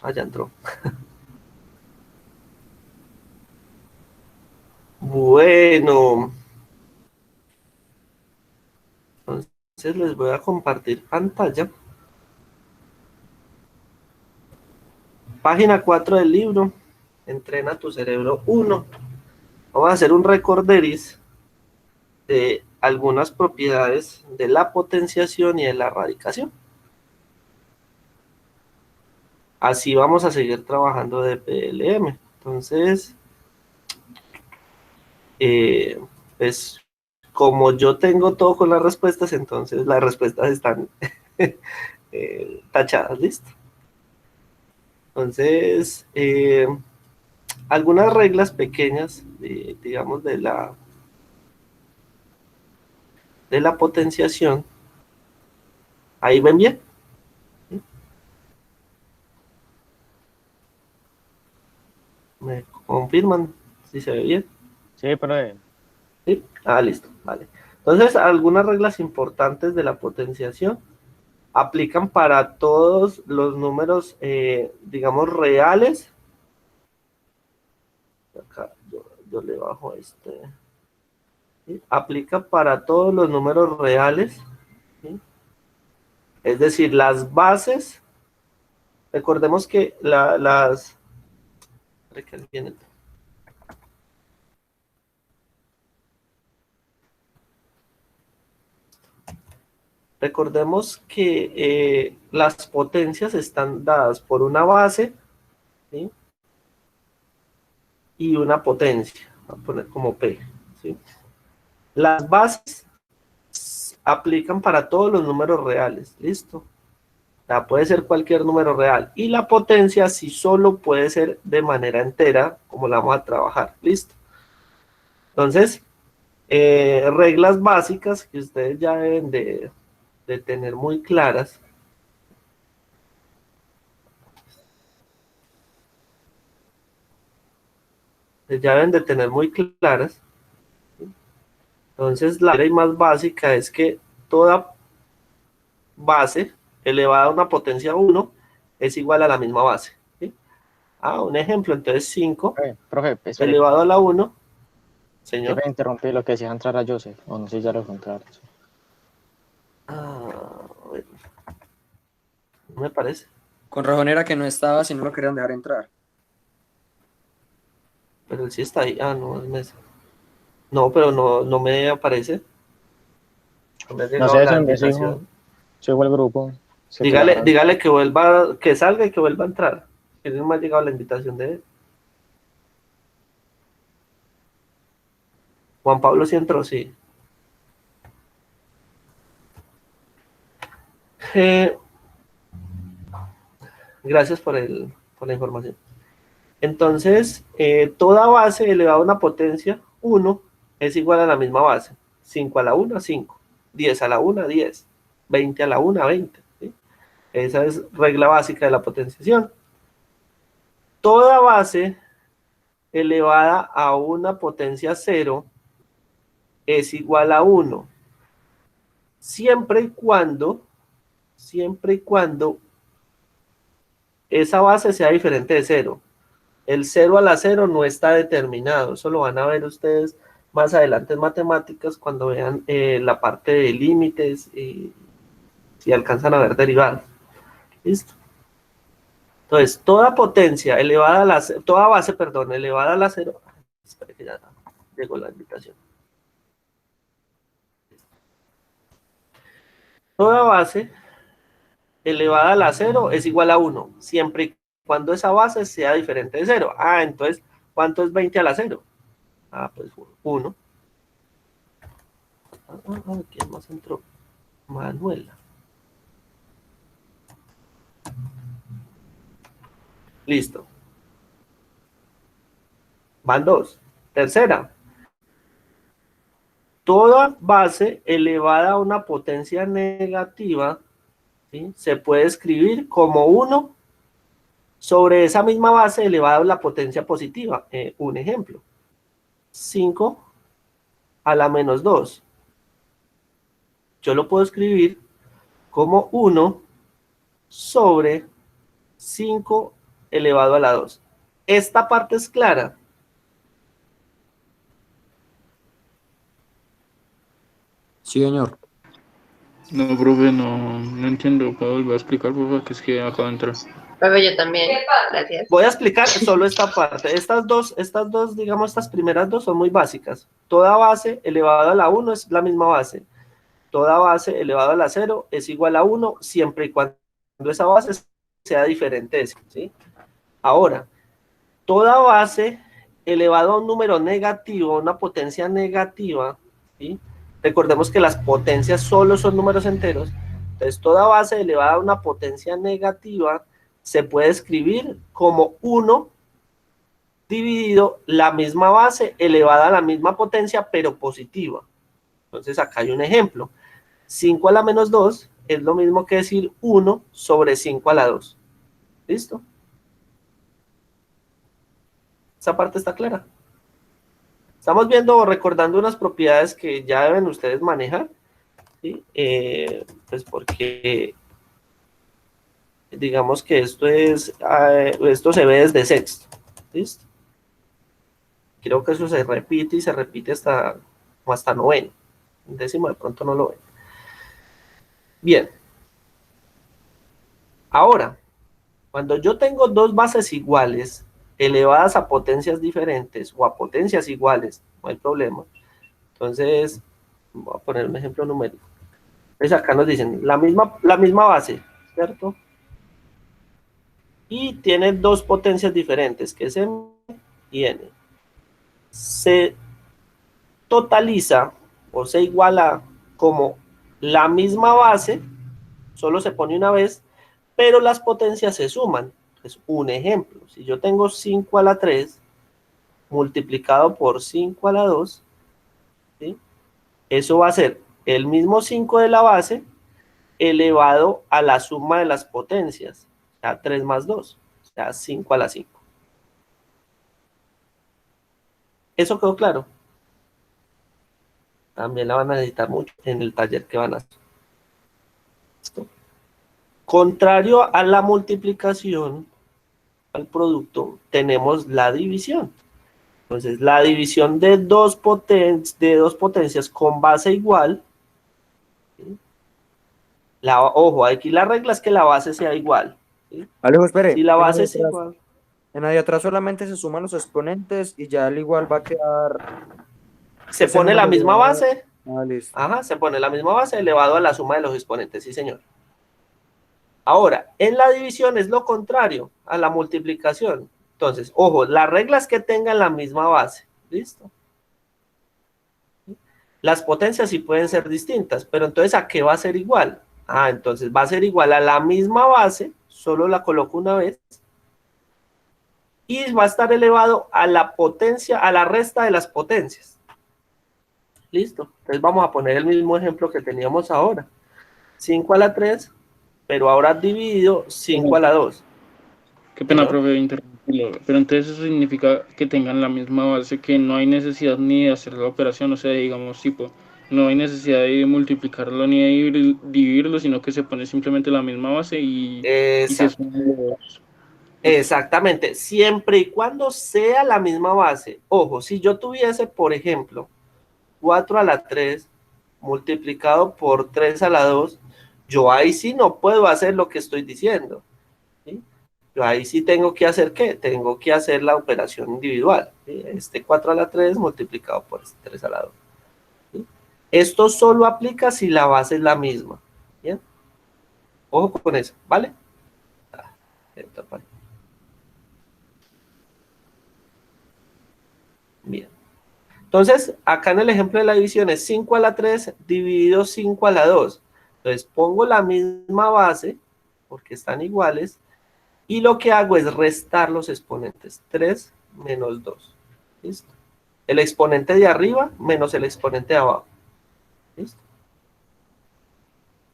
Allá entró. Bueno, entonces les voy a compartir pantalla. Página 4 del libro, Entrena tu cerebro 1. Vamos a hacer un recorderis de algunas propiedades de la potenciación y de la radicación. Así vamos a seguir trabajando de PLM. Entonces, eh, pues como yo tengo todo con las respuestas, entonces las respuestas están tachadas, listo. Entonces, algunas reglas pequeñas, digamos, de la potenciación. Ahí ven bien. Me confirman si se ve bien. Sí, pero ¿Sí? Ah, listo, vale. Entonces, algunas reglas importantes de la potenciación aplican para todos los números, digamos, reales. Acá yo le bajo este. ¿Sí? Aplica para todos los números reales. ¿Sí? Es decir, las bases. Recordemos que las. Recordemos que las potencias están dadas por una base, ¿sí? Y una potencia. Voy a poner como P. ¿Sí? Las bases aplican para todos los números reales. ¿Listo? O sea, puede ser cualquier número real. Y la potencia sí solo puede ser de manera entera, como la vamos a trabajar. ¿Listo? Entonces, reglas básicas que ustedes ya deben de tener muy claras. Ya deben de tener muy claras. Entonces, la ley más básica es que toda base elevada a una potencia 1 es igual a la misma base. ¿Sí? Ah, un ejemplo, entonces 5 profe, espere, elevado a la 1, que señor. me interrumpí lo que decía entrar a Joseph, o no sé si ya lo encontraron. Ah, bueno, no me parece. Con razón era que no estaba, si no lo querían dejar entrar. Pero él sí está ahí. Ah, no, no, pero no me aparece. No me ha No llegado sé, la eso invitación. dijo el grupo, se Dígale, quedaron. dígale que vuelva, que salga y que vuelva a entrar. Que no me ha llegado la invitación de él. Juan Pablo sí entró, sí. Eh, gracias por la información. Entonces, toda base elevada a una potencia 1 es igual a la misma base. 5 a la 1, 5. 10 a la 1, 10. 20 a la 1, 20. ¿Sí? Esa es regla básica de la potenciación. Toda base elevada a una potencia 0 es igual a 1. Siempre y cuando esa base sea diferente de 0. El 0 a la 0 no está determinado. Eso lo van a ver ustedes más adelante en matemáticas cuando vean la parte de límites y si alcanzan a ver derivadas. ¿Listo? Entonces, toda potencia elevada a la, toda base, perdón, elevada a la 0. Espera que ya llegó la invitación. Toda base elevada a la 0 es igual a 1, siempre y cuando esa base sea diferente de 0. Ah, entonces, ¿cuánto es 20 a la 0? Ah, pues 1. ¿Quién más entró? Manuela. Listo. Van dos. Tercera. Toda base elevada a una potencia negativa, ¿sí? Se puede escribir como 1 sobre esa misma base elevada a la potencia positiva. Un ejemplo. 5 a la menos 2. Yo lo puedo escribir como 1 sobre 5 elevado a la 2. ¿Esta parte es clara? Sí, señor. No, profe, no entiendo. ¿Puedo volver a explicar, por favor? Que es que acabo de entrar. Profe, yo también. Gracias. Voy a explicar solo esta parte. Estas dos, digamos, estas primeras dos son muy básicas. Toda base elevado a la 1 es la misma base. Toda base elevado a la 0 es igual a 1 siempre y cuando esa base sea diferente, ¿sí? Ahora, toda base elevado a un número negativo, una potencia negativa, ¿sí? Recordemos que las potencias solo son números enteros. Entonces, toda base elevada a una potencia negativa se puede escribir como 1 dividido la misma base elevada a la misma potencia, pero positiva. Entonces, acá hay un ejemplo. 5 a la menos 2 es lo mismo que decir 1 sobre 5 a la 2. ¿Listo? Esa parte está clara. Estamos viendo o recordando unas propiedades que ya deben ustedes manejar, ¿sí? Pues porque digamos que esto se ve desde sexto. ¿Listo? Creo que eso se repite y se repite hasta noveno. En décimo de pronto no lo ven. Bien. Ahora, cuando yo tengo dos bases iguales, elevadas a potencias diferentes o a potencias iguales, no hay problema. Entonces, voy a poner un ejemplo numérico. Entonces acá nos dicen la misma base, ¿cierto? Y tiene dos potencias diferentes, que es M y N. Se totaliza o se iguala como la misma base, solo se pone una vez, pero las potencias se suman. Es un ejemplo. Si yo tengo 5 a la 3 multiplicado por 5 a la 2, ¿sí? Eso va a ser el mismo 5 de la base elevado a la suma de las potencias, o sea, 3 más 2, o sea, 5 a la 5. ¿Eso quedó claro? También la van a necesitar mucho en el taller que van a hacer. ¿Listo? Contrario a la multiplicación, al producto, tenemos la división. Entonces, la división de dos potencias con base igual, ¿sí? Ojo, aquí la regla es que la base sea igual, ¿sí? Alejo, espere. Si la base es igual. En la de atrás solamente se suman los exponentes y ya al igual va a quedar... Se ese pone la número misma elevado. base. Ah, listo. Ajá, se pone la misma base elevado a la suma de los exponentes, sí, señor. Ahora, en la división es lo contrario a la multiplicación. Entonces, ojo, las reglas que tengan la misma base. ¿Listo? Las potencias sí pueden ser distintas, pero entonces, ¿a qué va a ser igual? Ah, entonces va a ser igual a la misma base, solo la coloco una vez, y va a estar elevado a la potencia, a la resta de las potencias. ¿Listo? Entonces vamos a poner el mismo ejemplo que teníamos ahora. 5 a la 3, pero ahora dividido 5 a la 2. Qué pena, Señor. profe, interrumpirlo. Pero entonces eso significa que tengan la misma base, que no hay necesidad ni de hacer la operación, o sea, digamos, tipo, no hay necesidad de multiplicarlo ni de dividirlo, sino que se pone simplemente la misma base y se Exacto. suman los... Exactamente, siempre y cuando sea la misma base. Ojo, si yo tuviese, por ejemplo, 4 a la 3 multiplicado por 3 a la 2, yo ahí sí no puedo hacer lo que estoy diciendo, ¿sí? Yo ahí sí tengo que hacer, ¿qué? Tengo que hacer la operación individual, ¿sí? Este 4 a la 3 multiplicado por este 3 a la 2. ¿Sí? Esto solo aplica si la base es la misma, ¿bien? Ojo con eso, ¿vale? Bien. Entonces, acá en el ejemplo de la división es 5 a la 3 dividido 5 a la 2. Entonces, pongo la misma base, porque están iguales, y lo que hago es restar los exponentes. 3 menos 2. ¿Listo? El exponente de arriba menos el exponente de abajo. ¿Listo?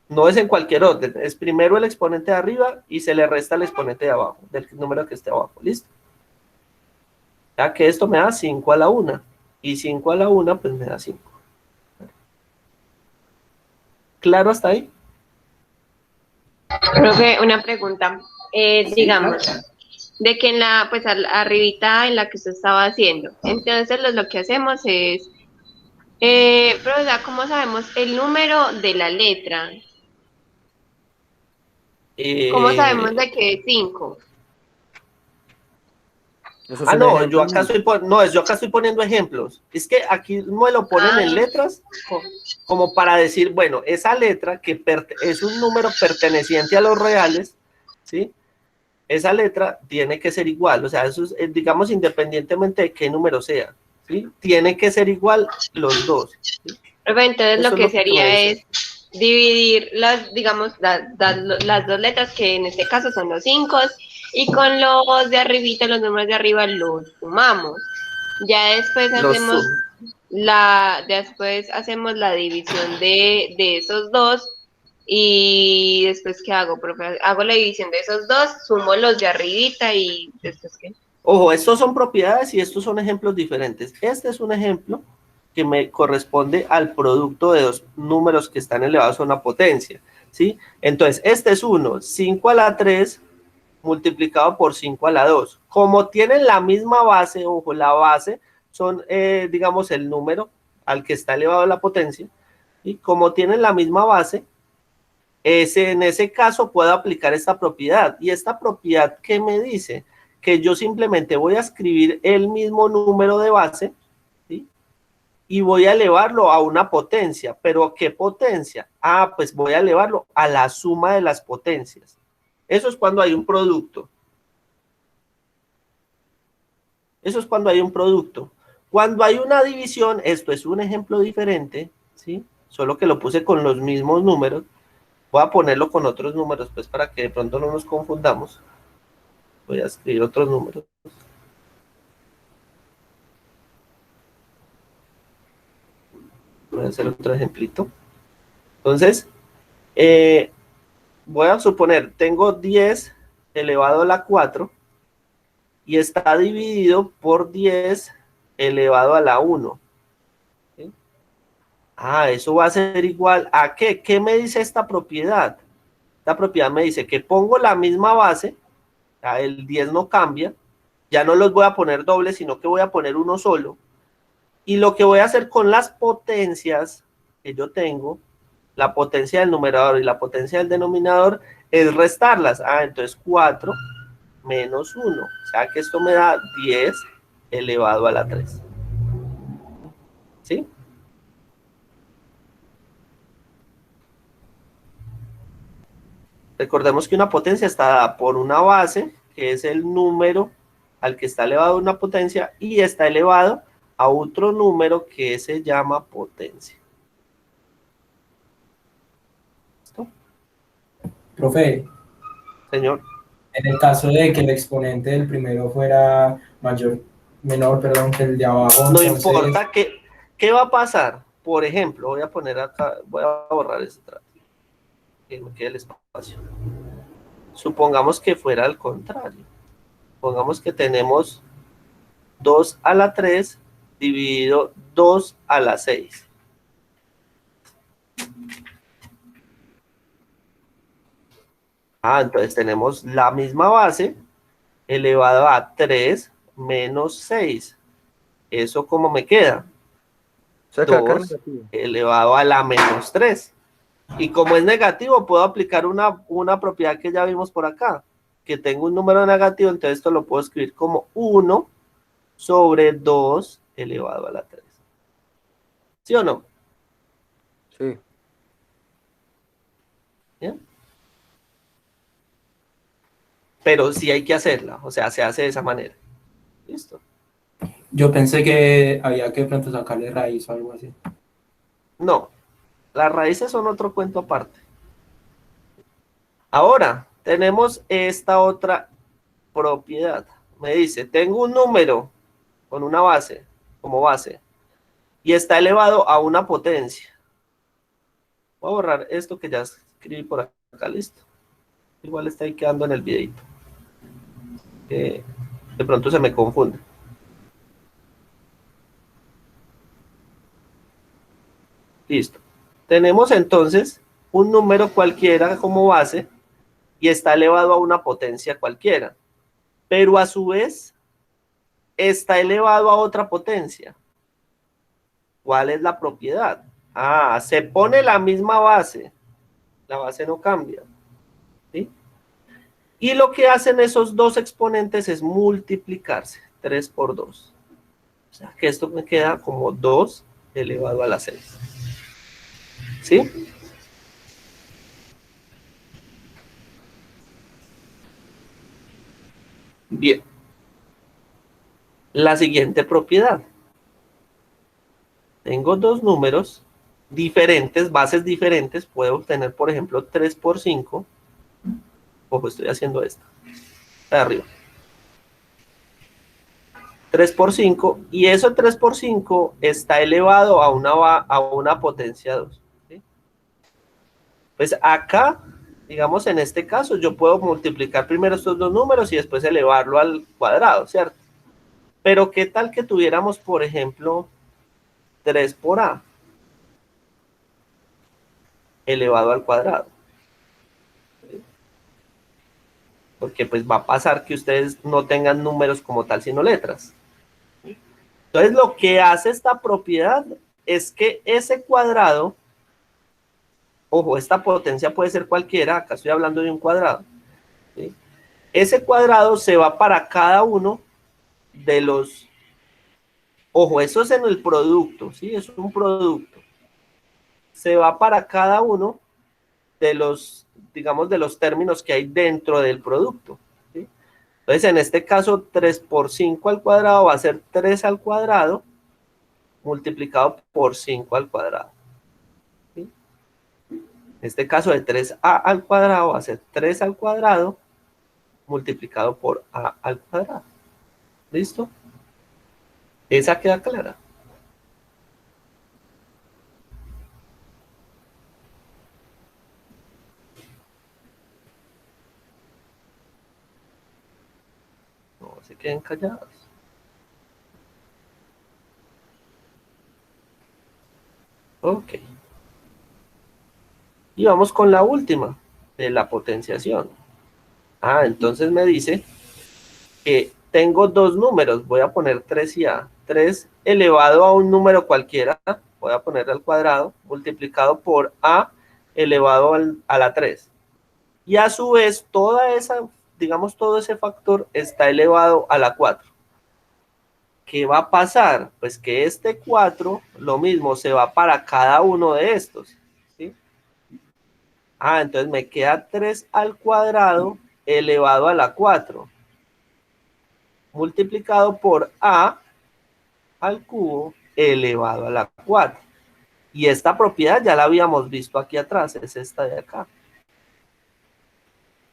No es en cualquier orden, es primero el exponente de arriba y se le resta el exponente de abajo, del número que esté abajo. ¿Listo? Ya que esto me da 5 a la 1. Y 5 a la 1, pues me da 5. ¿Claro hasta ahí? Profe, una pregunta. Sí, Digamos, claro. de que en la, pues arribita en la que usted estaba haciendo. Entonces lo que hacemos es, profesora, ¿cómo sabemos el número de la letra? ¿Cómo sabemos de que es 5? Eso es Ah, un no, yo ejemplo. acá estoy, yo acá estoy poniendo ejemplos. Es que aquí me lo ponen en letras como para decir, bueno, esa letra que es un número perteneciente a los reales, ¿sí? Esa letra tiene que ser igual, o sea, eso es, digamos, independientemente de qué número sea, ¿sí? Tiene que ser igual los dos, ¿sí? Entonces Eso lo es que lo se que me haría dice. es dividir las, digamos, las dos letras, que en este caso son los 5, y con los de arribita, los números de arriba, los sumamos. Ya después Los hacemos zoom. después hacemos la división de esos dos, y después, ¿qué hago, profe? Hago la división de esos dos, sumo los de arribita, y después, ¿qué? Ojo, estos son propiedades y estos son ejemplos diferentes. Este es un ejemplo que me corresponde al producto de dos números que están elevados a una potencia, ¿sí? Entonces, este es 1, 5 a la 3 multiplicado por 5 a la 2. Como tienen la misma base, ojo, la base son, digamos, el número al que está elevado la potencia, y como tienen la misma base, en ese caso puedo aplicar esta propiedad. ¿Y esta propiedad qué me dice? Que yo simplemente voy a escribir el mismo número de base, ¿sí? Y voy a elevarlo a una potencia. ¿Pero qué potencia? Ah, pues voy a elevarlo a la suma de las potencias. Eso es cuando hay un producto. Eso es cuando hay un producto. Cuando hay una división, esto es un ejemplo diferente, ¿sí? Solo que lo puse con los mismos números. Voy a ponerlo con otros números, pues, para que de pronto no nos confundamos. Voy a escribir otros números. Voy a hacer otro ejemplito. Entonces, voy a suponer, tengo 10 elevado a la 4 y está dividido por 10 elevado a la 1. ¿Sí? Ah, eso va a ser igual a ¿qué? ¿Qué me dice esta propiedad? Esta propiedad me dice que pongo la misma base, el 10 no cambia, ya no los voy a poner dobles, sino que voy a poner uno solo. Y lo que voy a hacer con las potencias que yo tengo, la potencia del numerador y la potencia del denominador, es restarlas. Ah, entonces 4 menos 1. O sea que esto me da 10 elevado a la 3. ¿Sí? Recordemos que una potencia está dada por una base, que es el número al que está elevado una potencia, y está elevado a otro número que se llama potencia. ¿Listo? Profe, Señor. en el caso de que el exponente del primero fuera menor, perdón, que el de abajo, No entonces... importa qué va a pasar. Por ejemplo, voy a poner acá, voy a borrar ese trato, que me quede el espacio. Supongamos que fuera al contrario. Pongamos que tenemos 2 a la 3 dividido 2 a la 6. Ah, entonces tenemos la misma base elevado a 3 menos 6. ¿Eso cómo me queda? O sea, que acá es 2 negativo. elevado a la menos 3. Y como es negativo, puedo aplicar una propiedad que ya vimos por acá, que tengo un número negativo, entonces esto lo puedo escribir como 1 sobre 2 elevado a la 3. ¿Sí o no? Sí. ¿Bien? Pero sí hay que hacerla, o sea, se hace de esa manera. ¿Listo? Yo pensé que había que de pronto sacarle raíz o algo así. No, las raíces son otro cuento aparte. Ahora, tenemos esta otra propiedad. Me dice, tengo un número con una base, como base, y está elevado a una potencia. Voy a borrar esto que ya escribí por acá, listo. Igual está ahí quedando en el videito. De pronto se me confunde. Listo. Tenemos entonces un número cualquiera como base y está elevado a una potencia cualquiera. pero a su vez está elevado a otra potencia. ¿Cuál es la propiedad? Ah, se pone la misma base. La base no cambia. ¿Sí? Y lo que hacen esos dos exponentes es multiplicarse. 3 por 2. O sea, que esto me queda como 2 elevado a la 6. ¿Sí? Bien. La siguiente propiedad. Tengo dos números diferentes, bases diferentes. Puedo obtener, por ejemplo, 3 por 5. Ojo, estoy haciendo esto. De arriba. 3 por 5. Y eso 3 por 5 está elevado a una potencia 2. ¿Sí? Pues acá, digamos, en este caso, yo puedo multiplicar primero estos dos números y después elevarlo al cuadrado, ¿cierto? Pero ¿qué tal que tuviéramos, por ejemplo, 3 por a elevado al cuadrado? ¿Sí? Porque pues va a pasar que ustedes no tengan números como tal, sino letras. Entonces, lo que hace esta propiedad es que ese cuadrado, ojo, esta potencia puede ser cualquiera, acá estoy hablando de un cuadrado, ¿sí? Ese cuadrado se va para cada uno de los, ojo, eso es en el producto, ¿sí? Es un producto. Se va para cada uno de los, digamos, de los términos que hay dentro del producto, ¿sí? Entonces, en este caso, 3 por 5 al cuadrado va a ser 3 al cuadrado multiplicado por 5 al cuadrado. ¿Sí? En este caso, de 3a al cuadrado va a ser 3 al cuadrado multiplicado por a al cuadrado. ¿Listo? ¿Esa queda clara? No se queden callados. Ok. Y vamos con la última, de la potenciación. Ah, entonces me dice que tengo dos números. Voy a poner 3 y a. 3 elevado a un número cualquiera, voy a poner al cuadrado, multiplicado por a elevado a la 3. Y a su vez, toda esa, digamos, todo ese factor está elevado a la 4. ¿Qué va a pasar? Pues que este 4, lo mismo, se va para cada uno de estos. ¿Sí? Ah, entonces me queda 3 al cuadrado elevado a la 4. Multiplicado por a al cubo elevado a la 4. Y esta propiedad ya la habíamos visto aquí atrás, es esta de acá.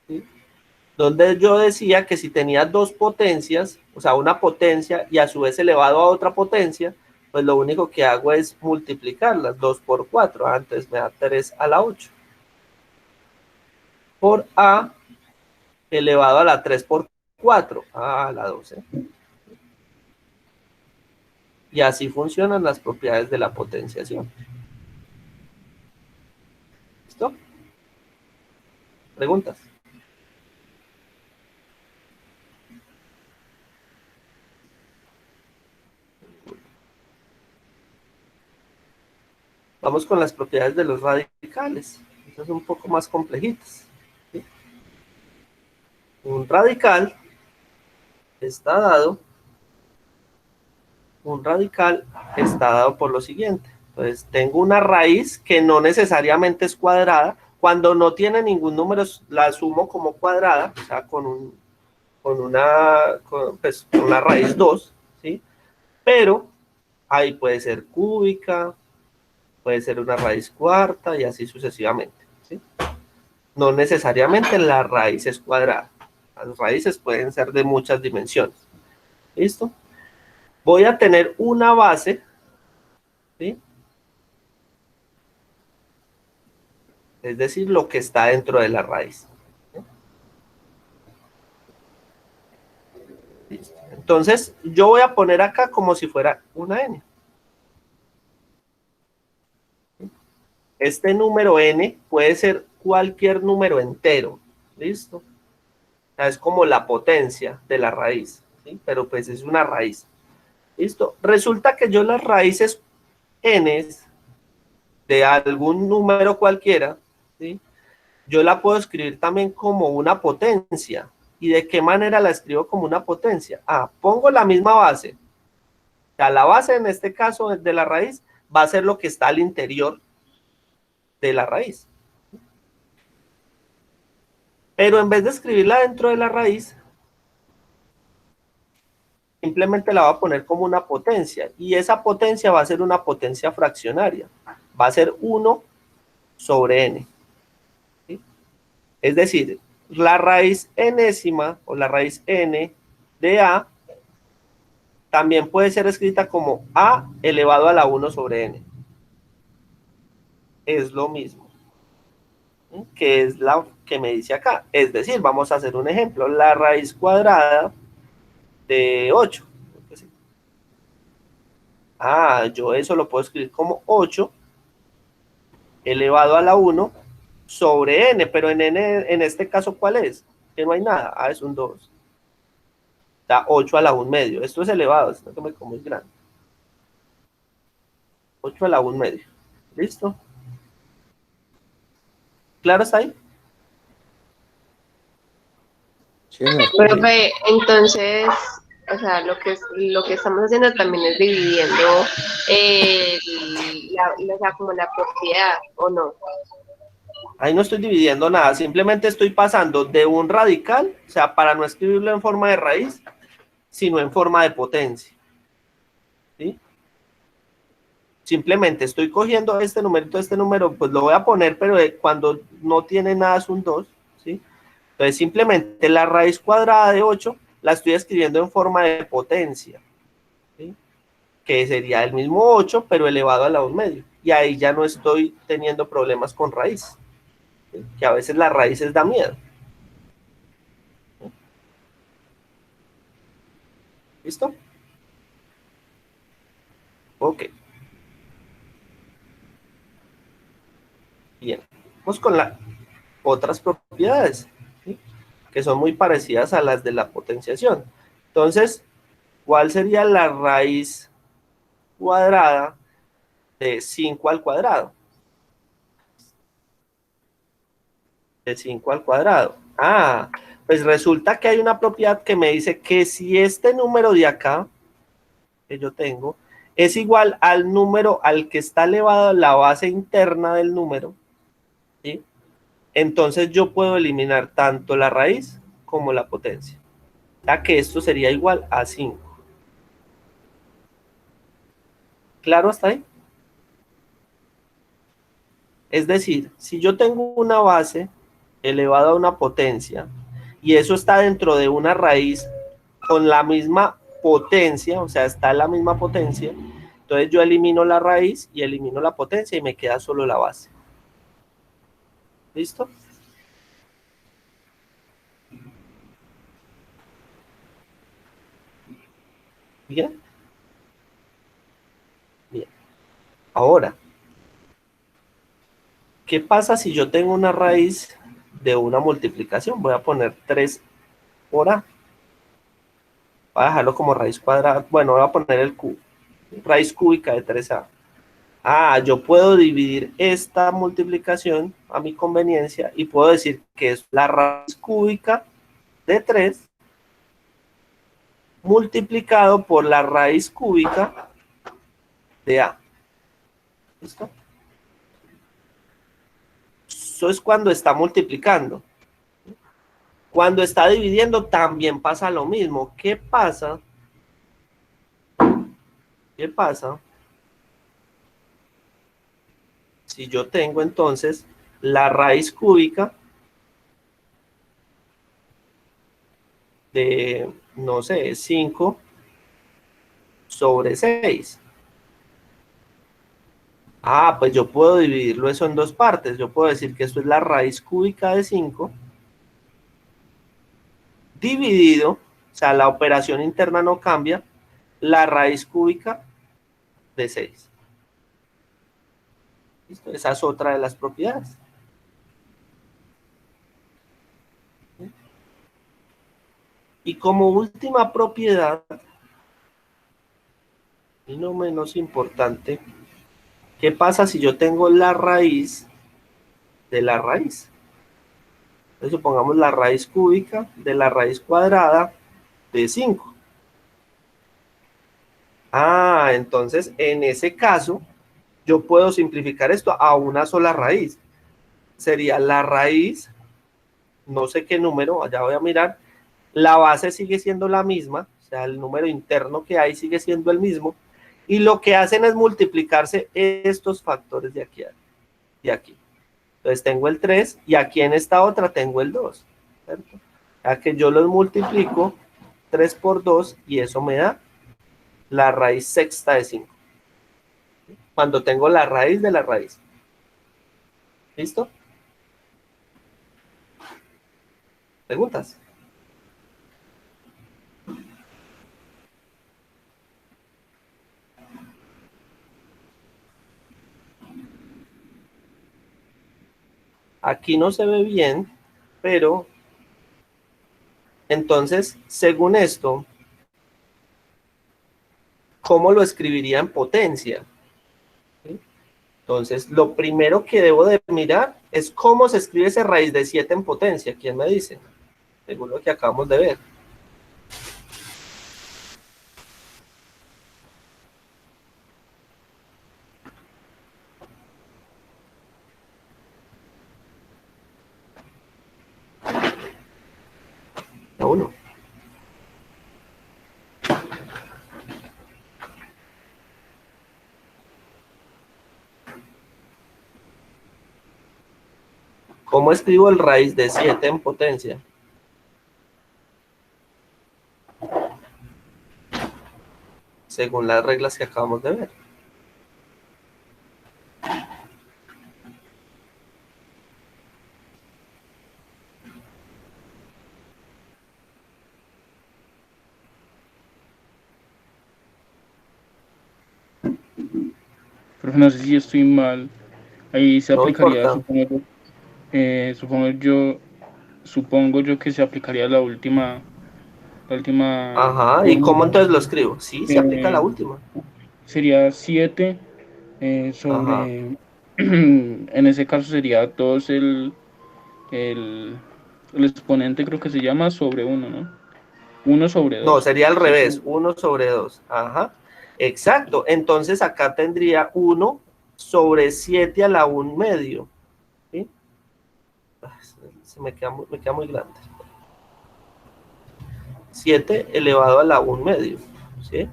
¿Sí? Donde yo decía que si tenía dos potencias, o sea, una potencia y a su vez elevado a otra potencia, pues lo único que hago es multiplicarlas, 2 por 4, antes me da 3 a la 8. Por a elevado a la 3 por 4, a la 12. Y así funcionan las propiedades de la potenciación. ¿Listo? ¿Preguntas? Vamos con las propiedades de los radicales. Estas son un poco más complejitas. ¿Sí? Un radical está dado por lo siguiente. Entonces, tengo una raíz que no necesariamente es cuadrada. Cuando no tiene ningún número, la asumo como cuadrada, o sea, con una raíz 2, ¿sí? Pero ahí puede ser cúbica, puede ser una raíz cuarta y así sucesivamente, ¿sí? No necesariamente la raíz es cuadrada. Las raíces pueden ser de muchas dimensiones. ¿Listo? Voy a tener una base, ¿sí? Es decir, lo que está dentro de la raíz. ¿Listo? Entonces, yo voy a poner acá como si fuera una n. Este número n puede ser cualquier número entero. ¿Listo? sea, es como la potencia de la raíz, ¿sí? Pero pues es una raíz. ¿Listo? Resulta que yo las raíces n de algún número cualquiera, ¿sí? Yo la puedo escribir también como una potencia. ¿Y de qué manera la escribo como una potencia? Pongo la misma base. O sea, la base en este caso de la raíz va a ser lo que está al interior de la raíz. Pero en vez de escribirla dentro de la raíz, simplemente la voy a poner como una potencia. Y esa potencia va a ser una potencia fraccionaria. Va a ser 1 sobre n. ¿Sí? Es decir, la raíz enésima o la raíz n de a también puede ser escrita como a elevado a la 1 sobre n. Es lo mismo, ¿sí? Que es la que me dice acá. Es decir, vamos a hacer un ejemplo. La raíz cuadrada de 8. Yo eso lo puedo escribir como 8 elevado a la 1 sobre n, pero en n, en este caso, ¿cuál es? Que no hay nada. Es un 2. Da 8 a la 1 medio. Esto es elevado, esto que me como es grande. 8 a la 1 medio. ¿Listo? ¿Claro está ahí? Sí, señor. Profe, entonces, o sea, lo que estamos haciendo también es dividiendo o sea, como la propiedad, ¿o no? Ahí no estoy dividiendo nada, simplemente estoy pasando de un radical, o sea, para no escribirlo en forma de raíz, sino en forma de potencia. ¿Sí? Simplemente estoy cogiendo este número, pues lo voy a poner, pero cuando no tiene nada es un 2, ¿sí? Entonces simplemente la raíz cuadrada de 8 la estoy escribiendo en forma de potencia, ¿sí? Que sería el mismo 8, pero elevado a la 1 medio. Y ahí ya no estoy teniendo problemas con raíz, ¿sí? Que a veces las raíces da miedo. ¿Listo? Ok. Bien. Vamos con las otras propiedades, ¿sí? Que son muy parecidas a las de la potenciación. Entonces, ¿cuál sería la raíz cuadrada de 5 al cuadrado? De 5 al cuadrado. Pues resulta que hay una propiedad que me dice que si este número de acá, que yo tengo, es igual al número al que está elevado la base interna del número, ¿sí? Entonces yo puedo eliminar tanto la raíz como la potencia. Ya que esto sería igual a 5. ¿Claro hasta ahí? Es decir, si yo tengo una base elevada a una potencia y eso está dentro de una raíz con la misma potencia, o sea, está en la misma potencia, entonces yo elimino la raíz y elimino la potencia y me queda solo la base. ¿Listo? ¿Bien? Bien. Ahora, ¿qué pasa si yo tengo una raíz de una multiplicación? Voy a poner 3 por a. Voy a dejarlo como raíz cuadrada. Bueno, voy a poner el cubo. Raíz cúbica de 3a. Yo puedo dividir esta multiplicación a mi conveniencia y puedo decir que es la raíz cúbica de 3 multiplicado por la raíz cúbica de a. ¿Listo? Eso es cuando está multiplicando. Cuando está dividiendo también pasa lo mismo. ¿Qué pasa? ¿Qué pasa si yo tengo entonces la raíz cúbica de, no sé, 5 sobre 6? Pues yo puedo dividirlo eso en dos partes. Yo puedo decir que esto es la raíz cúbica de 5 dividido, o sea, la operación interna no cambia, la raíz cúbica de 6. ¿Listo? Esa es otra de las propiedades. Y como última propiedad, y no menos importante, ¿qué pasa si yo tengo la raíz de la raíz? Entonces supongamos la raíz cúbica de la raíz cuadrada de 5. Entonces en ese caso yo puedo simplificar esto a una sola raíz. Sería la raíz, no sé qué número, allá voy a mirar, la base sigue siendo la misma, o sea, el número interno que hay sigue siendo el mismo, y lo que hacen es multiplicarse estos factores de aquí y aquí. Entonces tengo el 3 y aquí en esta otra tengo el 2, ¿cierto? Ya que yo los multiplico 3 por 2 y eso me da la raíz sexta de 5. Cuando tengo la raíz de la raíz. ¿Listo? ¿Preguntas? Aquí no se ve bien, pero entonces, según esto, ¿cómo lo escribiría en potencia? ¿Sí? Entonces, lo primero que debo de mirar es cómo se escribe esa raíz de 7 en potencia. ¿Quién me dice? Según lo que acabamos de ver. A uno. ¿Cómo escribo el raíz de 7 en potencia? Según las reglas que acabamos de ver. Pero no sé si estoy mal. Ahí se No aplicaría, importa. supongo yo que se aplicaría la última Ajá, ¿y cómo fórmula. entonces lo escribo? Sí, se aplica la Eh, última. Sería 7 Ajá. sobre, en ese caso sería 2 el exponente, creo que se llama sobre 1, ¿no? 1 sobre No, 2. sería al revés, 1 sobre 2. Ajá. Exacto. Entonces acá tendría 1 sobre 7 a la 1 medio. ¿Sí? Se me queda muy grande. 7 elevado a la 1 medio. ¿Sí?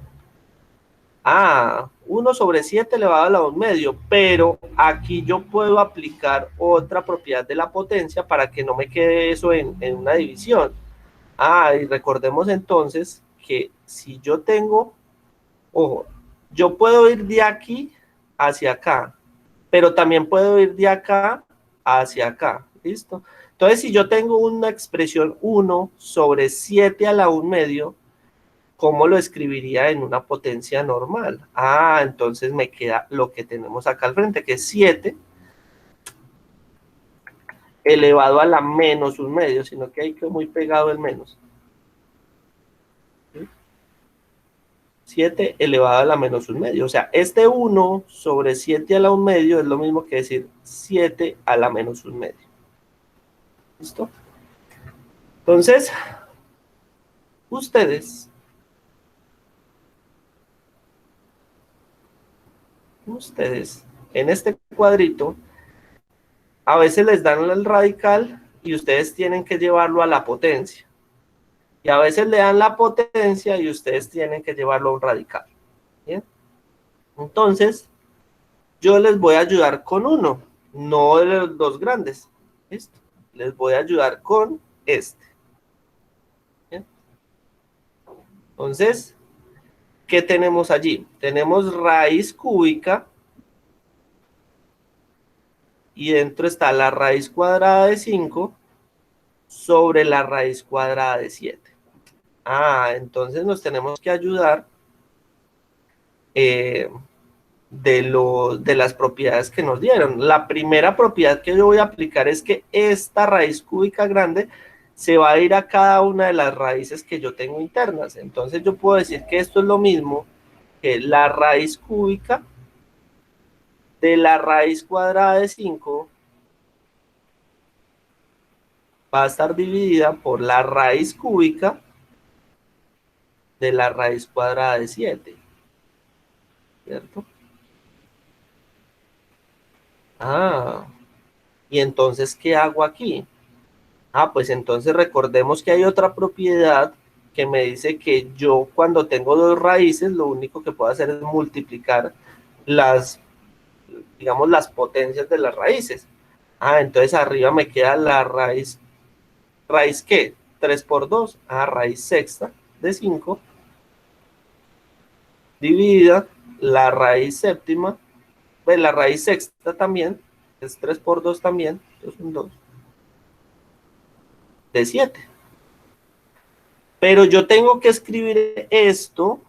1 sobre 7 elevado a la 1 medio. Pero aquí yo puedo aplicar otra propiedad de la potencia para que no me quede eso en una división. Y recordemos entonces que si yo tengo, ojo, yo puedo ir de aquí hacia acá, pero también puedo ir de acá hacia acá, ¿listo? Entonces, si yo tengo una expresión 1 sobre 7 a la 1 medio, ¿cómo lo escribiría en una potencia normal? Entonces me queda lo que tenemos acá al frente, que es 7 elevado a la menos 1 medio, sino que ahí quedó muy pegado el menos. 7 elevado a la menos 1 medio. O sea, este 1 sobre 7 a la 1 medio es lo mismo que decir 7 a la menos 1 medio. ¿Listo? Entonces, ustedes en este cuadrito, a veces les dan el radical y ustedes tienen que llevarlo a la potencia. Y a veces le dan la potencia y ustedes tienen que llevarlo a un radical. ¿Bien? Entonces, yo les voy a ayudar con uno, no de los dos grandes. ¿Listo? Les voy a ayudar con este. ¿Bien? Entonces, ¿qué tenemos allí? Tenemos raíz cúbica y dentro está la raíz cuadrada de 5 sobre la raíz cuadrada de 7. Entonces nos tenemos que ayudar de las propiedades que nos dieron. La primera propiedad que yo voy a aplicar es que esta raíz cúbica grande se va a ir a cada una de las raíces que yo tengo internas. Entonces yo puedo decir que esto es lo mismo que la raíz cúbica de la raíz cuadrada de 5 va a estar dividida por la raíz cúbica de la raíz cuadrada de 7. ¿Cierto? Y entonces, ¿qué hago aquí? Pues entonces recordemos que hay otra propiedad que me dice que yo cuando tengo dos raíces, lo único que puedo hacer es multiplicar las, digamos, las potencias de las raíces. Entonces arriba me queda la raíz, ¿raíz qué? 3 por 2, raíz sexta de 5, dividida la raíz séptima, pues la raíz sexta también, es 3 por 2 también, es un 2, de 7. Pero yo tengo que escribir esto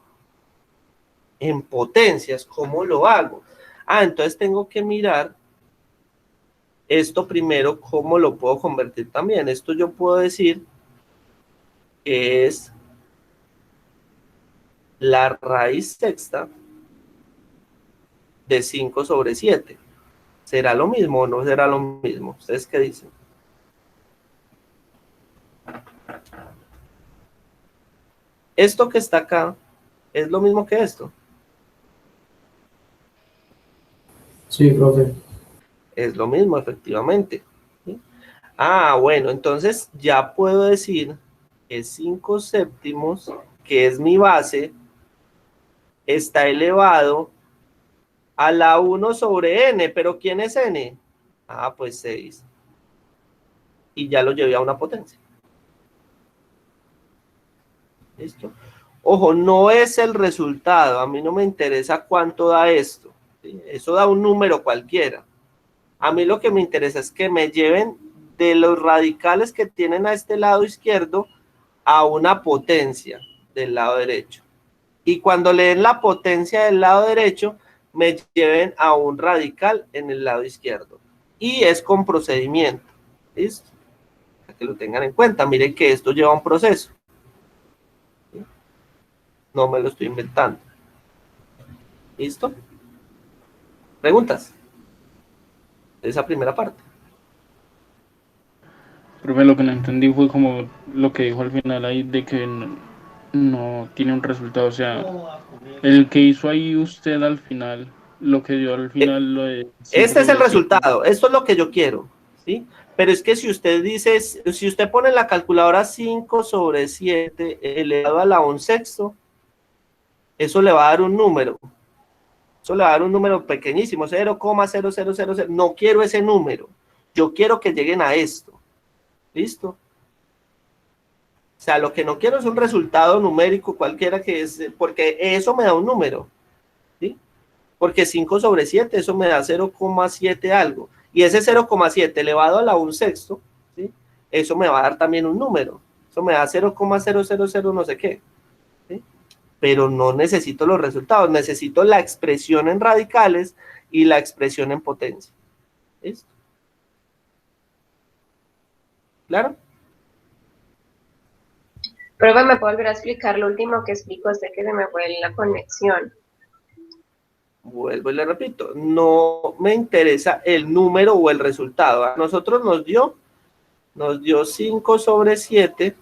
en potencias. ¿Cómo lo hago? Entonces tengo que mirar esto primero, ¿cómo lo puedo convertir también? Esto yo puedo decir que es la raíz sexta de 5 sobre 7. ¿Será lo mismo o no será lo mismo? ¿Ustedes qué dicen? Esto que está acá es lo mismo que esto. Sí, profe. Es lo mismo, efectivamente. ¿Sí? Bueno, entonces ya puedo decir que 5 séptimos, que es mi base, está elevado a la 1 sobre n. ¿Pero quién es n? Pues 6. Y ya lo llevé a una potencia. ¿Listo? Ojo, no es el resultado. A mí no me interesa cuánto da esto. ¿Sí? Eso da un número cualquiera. A mí lo que me interesa es que me lleven de los radicales que tienen a este lado izquierdo a una potencia del lado derecho. Y cuando le den la potencia del lado derecho, me lleven a un radical en el lado izquierdo. Y es con procedimiento. ¿Listo? Para que lo tengan en cuenta. Miren que esto lleva un proceso. ¿Sí? No me lo estoy inventando. ¿Listo? ¿Preguntas? Esa primera parte. Profe, lo que no entendí fue como lo que dijo al final ahí de que no tiene un resultado. O sea, el que hizo ahí usted al final, lo que dio al final, lo de 5 Este es el sobre 7. resultado. Esto es lo que yo quiero. ¿Sí? Pero es que si usted dice, si usted pone en la calculadora 5 sobre 7 elevado a la 1/6, eso le va a dar un número. Eso le va a dar un número pequeñísimo, 0,0000. No quiero ese número. Yo quiero que lleguen a esto. ¿Listo? O sea, lo que no quiero es un resultado numérico cualquiera que es, porque eso me da un número. ¿Sí? Porque 5 sobre 7, eso me da 0,7 algo. Y ese 0,7 elevado a la 1/6, ¿sí? Eso me va a dar también un número. Eso me da 0,000 no sé qué. ¿Sí? Pero no necesito los resultados, necesito la expresión en radicales y la expresión en potencia. ¿Listo? ¿Claro? Profe, ¿me puede volver a explicar lo último que explicó usted, que se me fue la conexión? Vuelvo y le repito, no me interesa el número o el resultado. A nosotros nos dio 5 sobre 7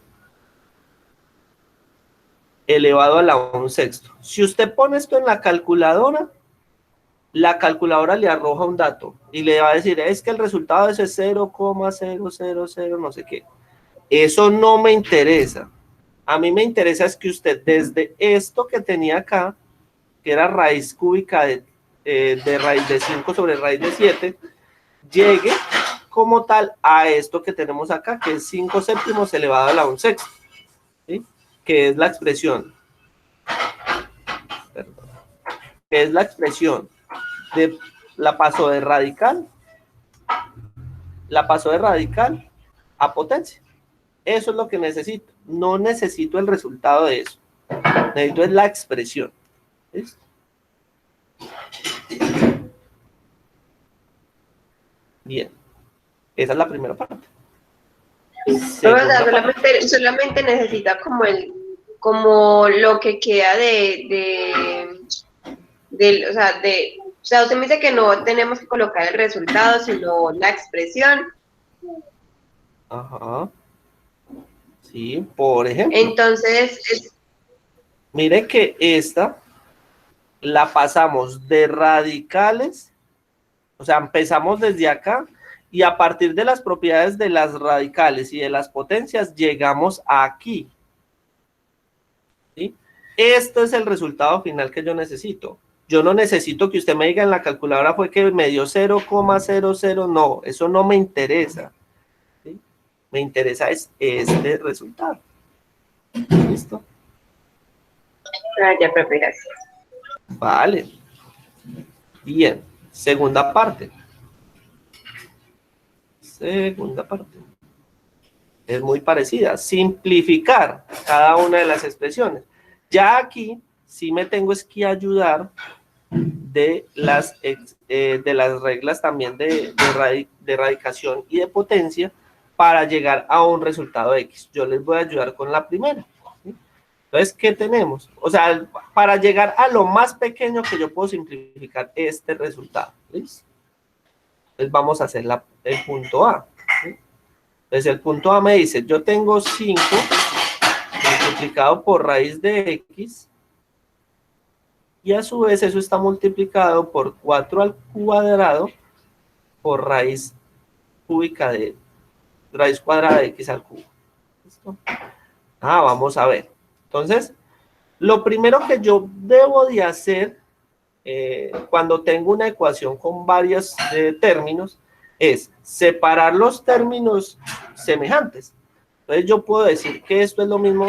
elevado a la 1/6. Si usted pone esto en la calculadora le arroja un dato y le va a decir, es que el resultado es 0,000 no sé qué. Eso no me interesa. A mí me interesa es que usted desde esto que tenía acá, que era raíz cúbica de raíz de 5 sobre raíz de 7, llegue como tal a esto que tenemos acá, que es 5 séptimos elevado a la 1/6, ¿sí? Que es la expresión, que es la expresión de la paso de radical a potencia. Eso es lo que necesito. No necesito el resultado de eso. Necesito es la expresión. ¿Listo? Bien. Esa es la primera parte. O sea, solamente necesita como lo que queda o sea, usted me dice que no tenemos que colocar el resultado, sino la expresión. Ajá. Sí, por ejemplo. Entonces, Mire que esta la pasamos de radicales, o sea, empezamos desde acá y a partir de las propiedades de las radicales y de las potencias llegamos aquí. ¿Sí? Este es el resultado final que yo necesito. Yo no necesito que usted me diga en la calculadora fue que me dio 0,00, no, eso no me interesa. ¿Sí? Me interesa es este resultado. ¿Listo? ya, profe, gracias. Vale. Bien, segunda parte. Segunda parte. Es muy parecida. Simplificar cada una de las expresiones. Ya aquí sí me tengo es que ayudar de las reglas también de radicación y de potencia para llegar a un resultado X. Yo les voy a ayudar con la primera. ¿Sí? Entonces, ¿qué tenemos? O sea, para llegar a lo más pequeño que yo puedo simplificar este resultado. ¿Listo? Entonces vamos a hacer el punto A. ¿Sí? Entonces el punto A me dice, yo tengo 5 multiplicado por raíz de X y a su vez eso está multiplicado por 4 al cuadrado por raíz cúbica de raíz cuadrada de X al cubo. ¿Listo? Vamos a ver. Entonces, lo primero que yo debo de hacer cuando tengo una ecuación con varios términos es separar los términos semejantes. Entonces yo puedo decir que esto es lo mismo,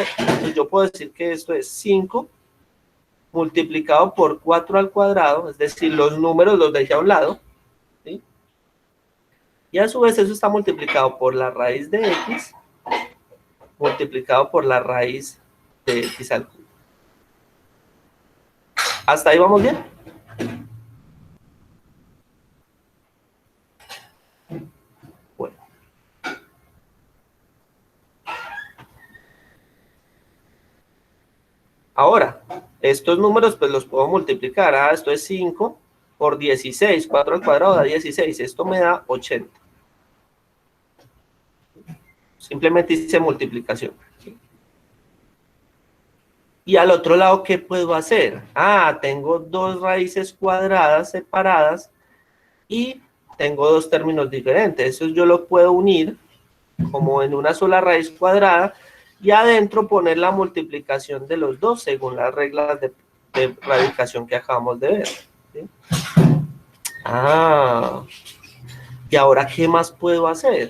yo puedo decir que esto es 5 multiplicado por 4 al cuadrado, es decir, los números los dejé a un lado, ¿sí? Y a su vez eso está multiplicado por la raíz de X multiplicado por la raíz de X al cubo. ¿Hasta ahí vamos bien? Bueno. Ahora, estos números pues los puedo multiplicar. Esto es 5 por 16. 4 al cuadrado da 16. Esto me da 80. Simplemente hice multiplicación. Y al otro lado, ¿qué puedo hacer? Tengo dos raíces cuadradas separadas y tengo dos términos diferentes. Eso yo lo puedo unir como en una sola raíz cuadrada y adentro poner la multiplicación de los dos según las reglas de radicación que acabamos de ver. ¿Sí? ¿Y ahora qué más puedo hacer?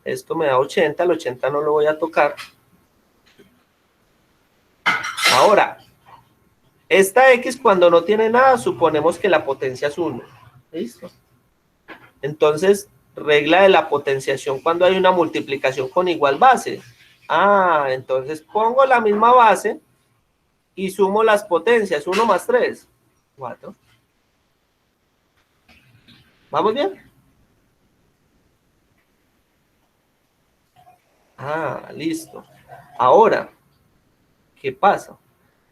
Esto me da 80, el 80 no lo voy a tocar. Ahora, esta X cuando no tiene nada, suponemos que la potencia es 1. ¿Listo? Entonces, regla de la potenciación cuando hay una multiplicación con igual base. Entonces pongo la misma base y sumo las potencias. 1 más 3, 4. ¿Vamos bien? Listo. Ahora, ¿qué pasa?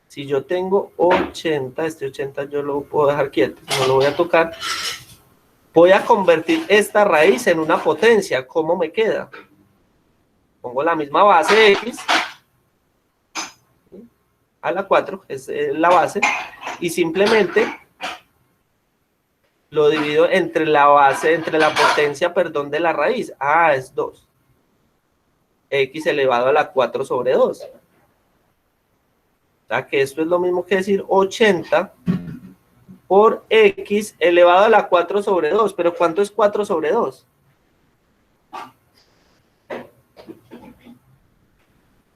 Si yo tengo 80, este 80 yo lo puedo dejar quieto, no lo voy a tocar. Voy a convertir esta raíz en una potencia. ¿Cómo me queda? Pongo la misma base de X a la 4, es la base, y simplemente lo divido entre la base, entre la potencia, perdón, de la raíz. Es 2. X elevado a la 4 sobre 2. O sea que esto es lo mismo que decir 80 por X elevado a la 4 sobre 2. ¿Pero cuánto es 4 sobre 2?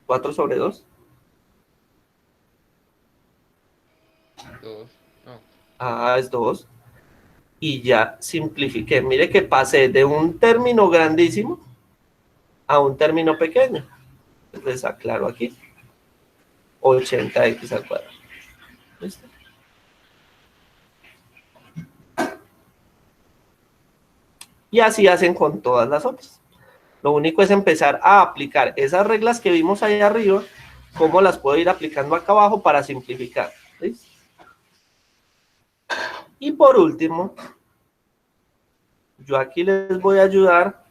4 sobre 2. 2. Es 2. Y ya simplifiqué. Mire que pasé de un término grandísimo a un término pequeño. Entonces aclaro aquí. 80x al cuadrado. ¿Listo? Y así hacen con todas las otras. Lo único es empezar a aplicar esas reglas que vimos ahí arriba, cómo las puedo ir aplicando acá abajo para simplificar. ¿Listo? Y por último, yo aquí les voy a ayudar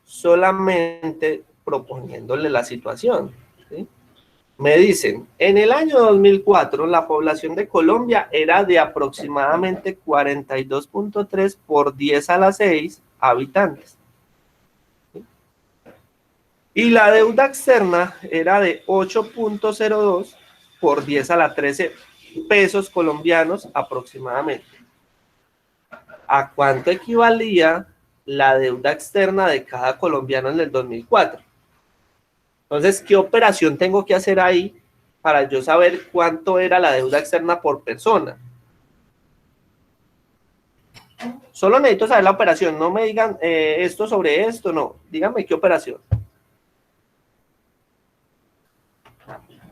solamente proponiéndole la situación. ¿Sí? Me dicen, en el año 2004 la población de Colombia era de aproximadamente 42.3 por 10 a la 6 habitantes. ¿Sí? Y la deuda externa era de 8.02 por 10 a la 13 pesos colombianos aproximadamente. ¿A cuánto equivalía la deuda externa de cada colombiano en el 2004? Entonces, ¿qué operación tengo que hacer ahí para yo saber cuánto era la deuda externa por persona? Solo necesito saber la operación, no me digan esto sobre esto, no. Díganme qué operación.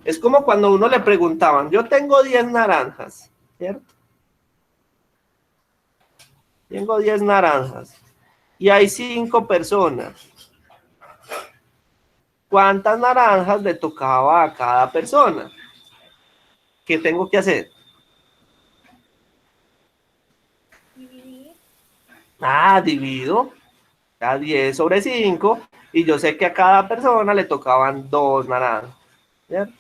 Es como cuando uno le preguntaban, yo tengo 10 naranjas, ¿cierto? Tengo 10 naranjas y hay 5 personas. ¿Cuántas naranjas le tocaba a cada persona? ¿Qué tengo que hacer? Divido a 10 sobre 5 y yo sé que a cada persona le tocaban 2 naranjas. ¿Cierto?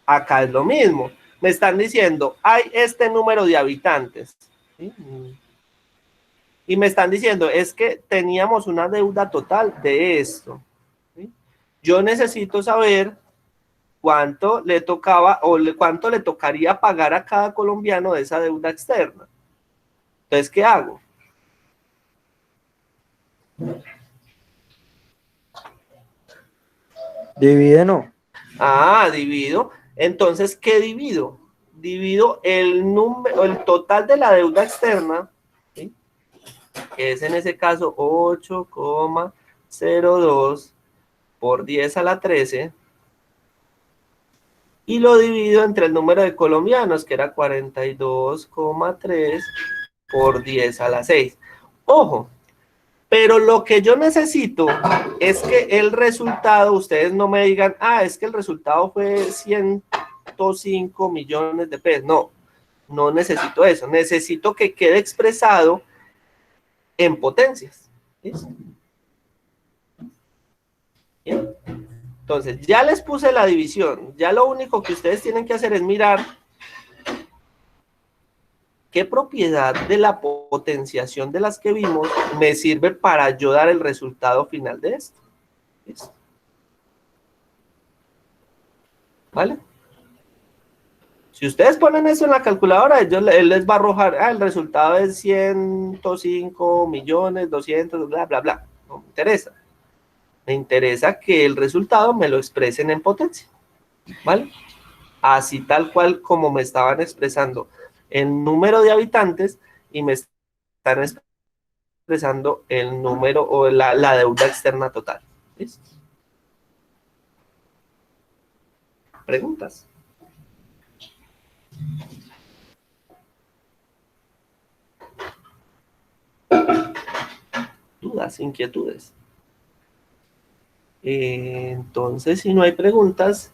Acá es lo mismo. Me están diciendo, hay este número de habitantes. ¿Sí? Y me están diciendo, es que teníamos una deuda total de esto. ¿Sí? Yo necesito saber cuánto le tocaba o cuánto le tocaría pagar a cada colombiano de esa deuda externa. Entonces, ¿qué hago? Divide, no. Divido. Entonces, ¿qué divido? Divido el número, el total de la deuda externa, ¿sí? Que es en ese caso 8,02 por 10 a la 13, y lo divido entre el número de colombianos, que era 42,3 por 10 a la 6. Ojo, pero lo que yo necesito es que el resultado, ustedes no me digan, es que el resultado fue 105 millones de pesos. No, no necesito eso. Necesito que quede expresado en potencias. ¿Listo? Bien. Entonces, ya les puse la división. Ya lo único que ustedes tienen que hacer es mirar qué propiedad de la potenciación de las que vimos me sirve para yo dar el resultado final de esto. ¿Listo? ¿Vale? Si ustedes ponen eso en la calculadora, él les va a arrojar, el resultado es 105 millones, 200, bla, bla, bla. No me interesa. Me interesa que el resultado me lo expresen en potencia. ¿Vale? Así tal cual como me estaban expresando el número de habitantes y me están expresando el número o la deuda externa total. ¿Listo? ¿Preguntas? ¿Dudas, inquietudes? Entonces, si no hay preguntas,